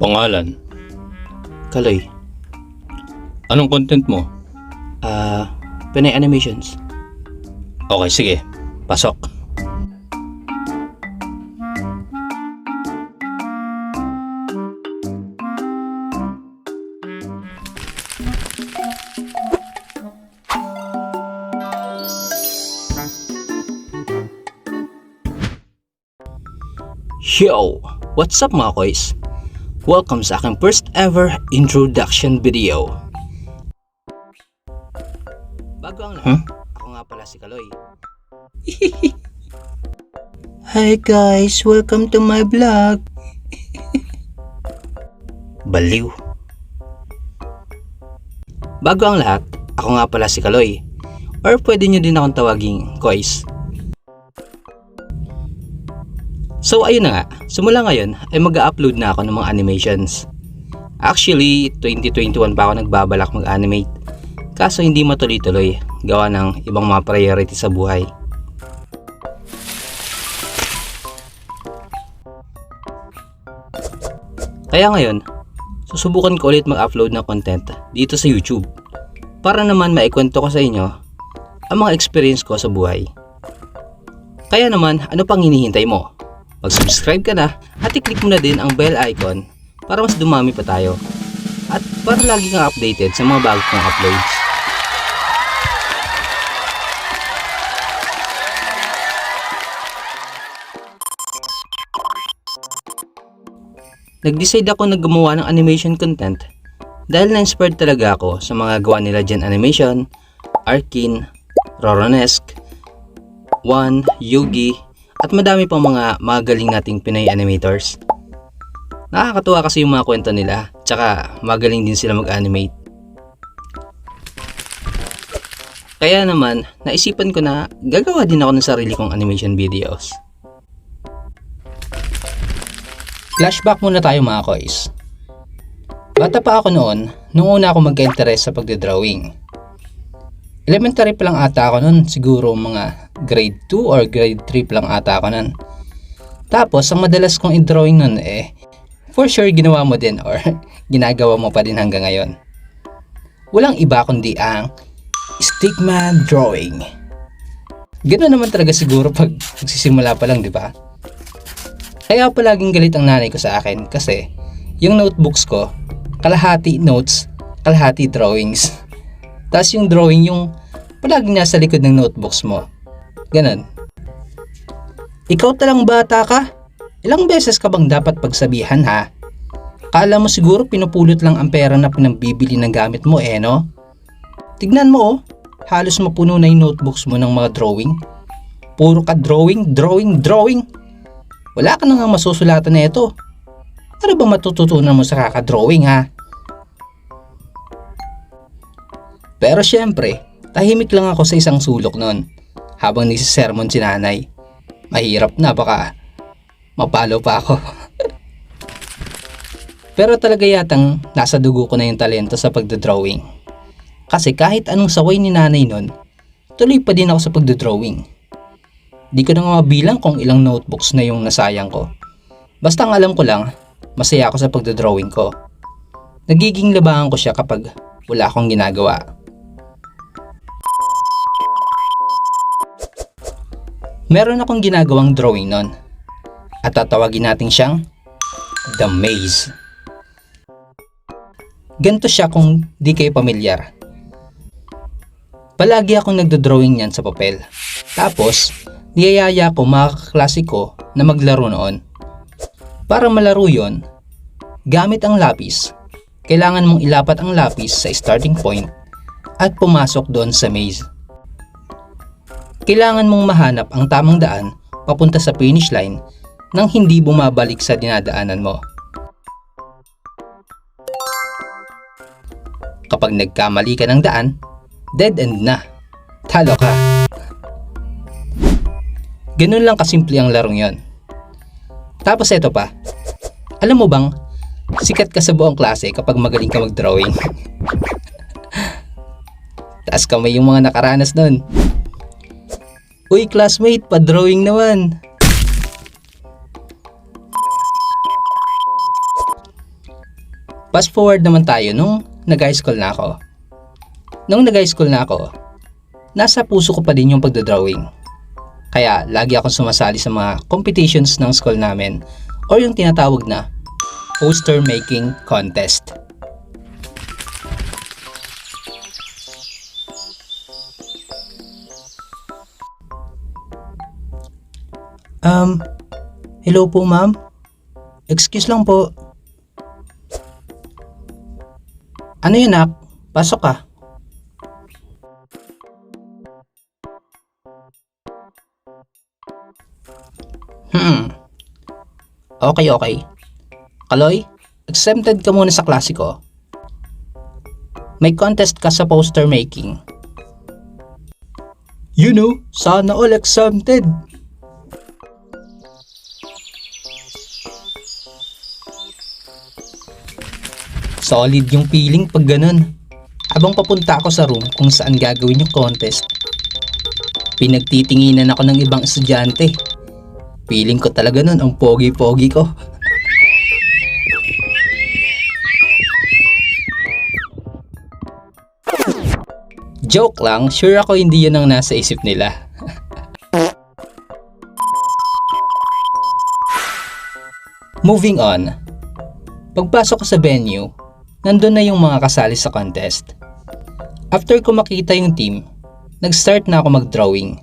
Pangalan? Kaloy. Anong content mo? Pinay Animations. Okay, sige. Pasok. Yo! What's up mga koys? Welcome sa aking first ever introduction video. Bago ang lahat, ako nga pala si Kaloy. Hi guys! Welcome to my vlog! Baliw. Bago ang lahat, ako nga pala si Kaloy. Or pwede nyo din akong tawaging Koys. So ayun na nga, simula ngayon ay mag-upload na ako ng mga animations. Actually, 2021 pa ako nagbabalak mag-animate. Kaso hindi matuloy-tuloy, gawa ng ibang mga priority sa buhay. Kaya ngayon, susubukan ko ulit mag-upload ng content dito sa YouTube. Para naman maikwento ko sa inyo ang mga experience ko sa buhay. Kaya naman, ano pang hinihintay mo? Mag-subscribe ka na at i-click mo na din ang bell icon para mas dumami pa tayo at para lagi kang updated sa mga bago kong uploads. Nag-decide ako na gumawa ng animation content dahil na-inspired talaga ako sa mga gawa nila Gen Animation, Arkin, Roronesque, One, Yugi, at madami pang mga magaling nating Pinoy animators. Nakakatuwa kasi yung mga kwento nila, tsaka magaling din sila mag-animate. Kaya naman, naisipan ko na gagawa din ako ng sarili kong animation videos. Flashback muna tayo mga koys. Bata pa ako noon, nung una ako magka-interest sa pagdodrawing. Elementary pa lang ata ako nun, siguro mga grade 2 or grade 3 pa lang ata ako nun. Tapos, ang madalas kong i-drawing nun for sure ginawa mo din or ginagawa mo pa din hanggang ngayon. Walang iba kundi ang stickman drawing. Ganoon naman talaga siguro pag nagsisimula pa lang, di ba? Kaya palaging galit ang nanay ko sa akin kasi yung notebooks ko, kalahati notes, kalahati drawings. Tapos yung drawing yung palaging nasa likod ng notebooks mo. Ganon. Ikaw talang bata ka? Ilang beses ka bang dapat pagsabihan ha? Kala mo siguro pinupulot lang ang pera na pinambibili ng gamit mo no? Tignan mo halos mapuno na yung notebooks mo ng mga drawing. Puro ka drawing, drawing, drawing. Wala ka nang masusulatan na ito. Ano ba matututunan mo sa kakadrawing ha? Pero syempre, tahimik lang ako sa isang sulok nun habang nagsisermon si nanay. Mahirap na, baka mapalo pa ako. Pero talaga yatang nasa dugo ko na yung talento sa pagdodrawing. Kasi kahit anong saway ni nanay nun, tuloy pa din ako sa pagdodrawing. Di ko na nga mabilang kung ilang notebooks na yung nasayang ko. Basta ang alam ko lang, masaya ako sa pagdodrawing ko. Nagiging labangan ko siya kapag wala akong ginagawa. Meron akong ginagawang drawing nun at tatawagin natin siyang The Maze. Ganito siya kung di kayo pamilyar. Palagi akong nagdodrawing niyan sa papel. Tapos, niyayaya ko mga kaklase ko na maglaro noon. Para malaro yon, gamit ang lapis, kailangan mong ilapat ang lapis sa starting point at pumasok doon sa maze. Kailangan mong mahanap ang tamang daan papunta sa finish line nang hindi bumabalik sa dinadaanan mo. Kapag nagkamali ka ng daan, dead end na. Talo ka. Ganun lang kasimple ang larong yon. Tapos eto pa. Alam mo bang, sikat ka sa buong klase kapag magaling ka mag-drawing. Taas kamay yung mga nakaranas nun. Uy classmate, pa-drawing naman. Fast forward naman tayo nung nag-high school na ako. Nung nag-high school na ako, nasa puso ko pa din yung pagdodrawing. Kaya lagi akong sumasali sa mga competitions ng school namin or yung tinatawag na poster making contest. Hello po ma'am. Excuse lang po. Ano yun nak? Pasok ka. Okay. Kaloy, exempted ka muna sa klase ko. May contest ka sa poster making. You know, sana all exempted. Solid yung feeling pag ganun. Habang papunta ako sa room kung saan gagawin yung contest, pinagtitinginan ako ng ibang estudyante. Feeling ko talaga nun ang pogi-pogi ko. Joke lang, sure ako hindi yun ang nasa isip nila. Moving on. Pagpasok ko sa venue, nandun na yung mga kasali sa contest. After ko makita yung team, nag-start na ako mag-drawing.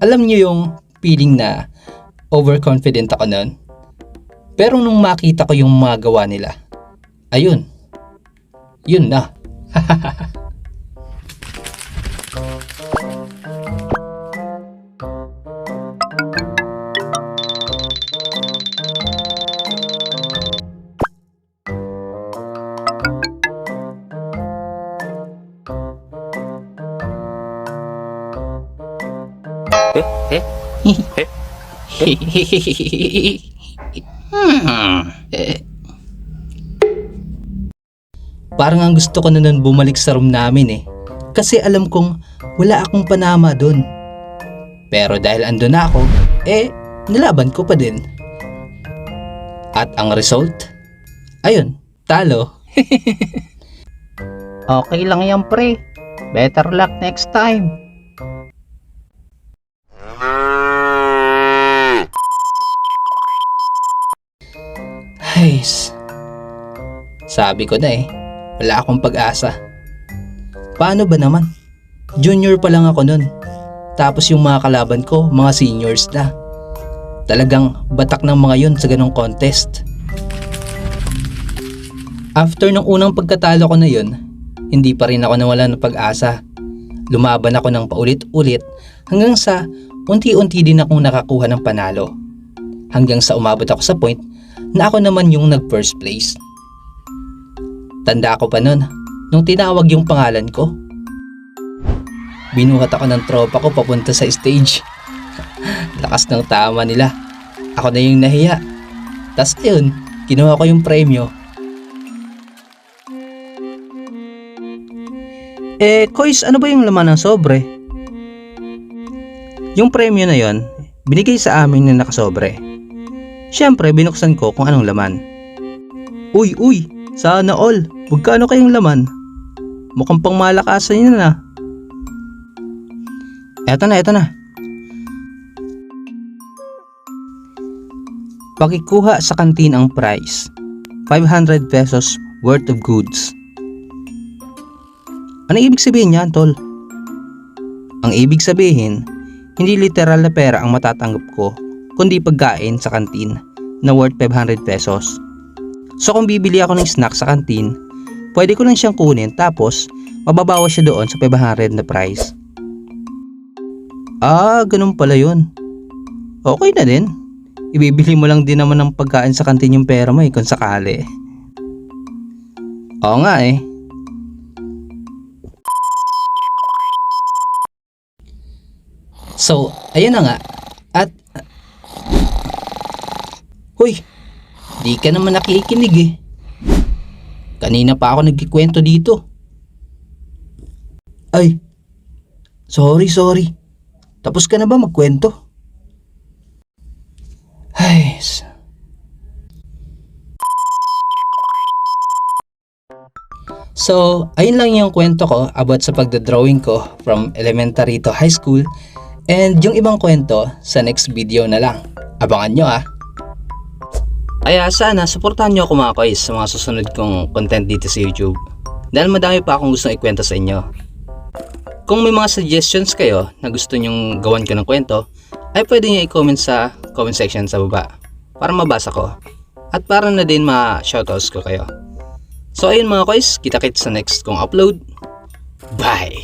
Alam niyo yung feeling na overconfident ako nun? Pero nung makita ko yung mga gawa nila, ayun, yun na. Parang ang gusto ko na nun bumalik sa room namin eh. Kasi alam kong wala akong panama dun. Pero dahil andun na ako, nilaban ko pa din. At ang result? Ayun, talo. Okay lang yan pre. Better luck next time. Hays. Sabi ko na wala akong pag-asa. Paano ba naman? Junior pa lang ako nun. Tapos yung mga kalaban ko, mga seniors na. Talagang batak ng mga yun sa ganong contest. After ng unang pagkatalo ko na yun, hindi pa rin ako nawala ng pag-asa. Lumaban ako ng paulit-ulit hanggang sa unti-unti din akong nakakuha ng panalo. Hanggang sa umabot ako sa point na ako naman yung nag-first place. Tanda ako pa nun, nung tinawag yung pangalan ko. Binuhat ako ng tropa ko papunta sa stage. Lakas ng tama nila. Ako na yung nahiya. Tas ayun, kinuha ko yung premyo. Kois, ano ba yung laman ng sobre? Yung premyo na yon, binigay sa amin na nakasobre. Siyempre, binuksan ko kung anong laman. Uy, sana all. Magkano kayong laman? Mukhang pang malakasan yun na. Eto na. Pakikuha sa kantin ang price. 500 pesos worth of goods. Ano ibig sabihin niyan, tol? Ang ibig sabihin, hindi literal na pera ang matatanggap ko, kundi pagkain sa kantin na worth 500 pesos. So kung bibili ako ng snack sa kantin, pwede ko lang siyang kunin tapos mababawas siya doon sa 500 na price. Ganun pala yun. Okay na din. Ibibili mo lang din naman ng pagkain sa kantin yung pera mo kung sakali. Oo nga So, ayun na nga. At Hoy, di ka naman nakikinig Kanina pa ako nagkikwento dito. Ay, sorry. Tapos ka na ba magkwento? Ay, So, ayun lang yung kwento ko about sa pagdodrawing ko from elementary to high school. And yung ibang kwento sa next video na lang. Abangan nyo ah. Kaya sana suportahan nyo ako mga kois sa mga susunod kong content dito sa YouTube. Dahil madami pa akong gustong ikwento sa inyo. Kung may mga suggestions kayo na gusto nyong gawan ko ng kwento, ay pwede nyo i-comment sa comment section sa baba para mabasa ko at para na din ma-shoutouts ko kayo. So ayun mga kois, kita-kits sa next kong upload. Bye!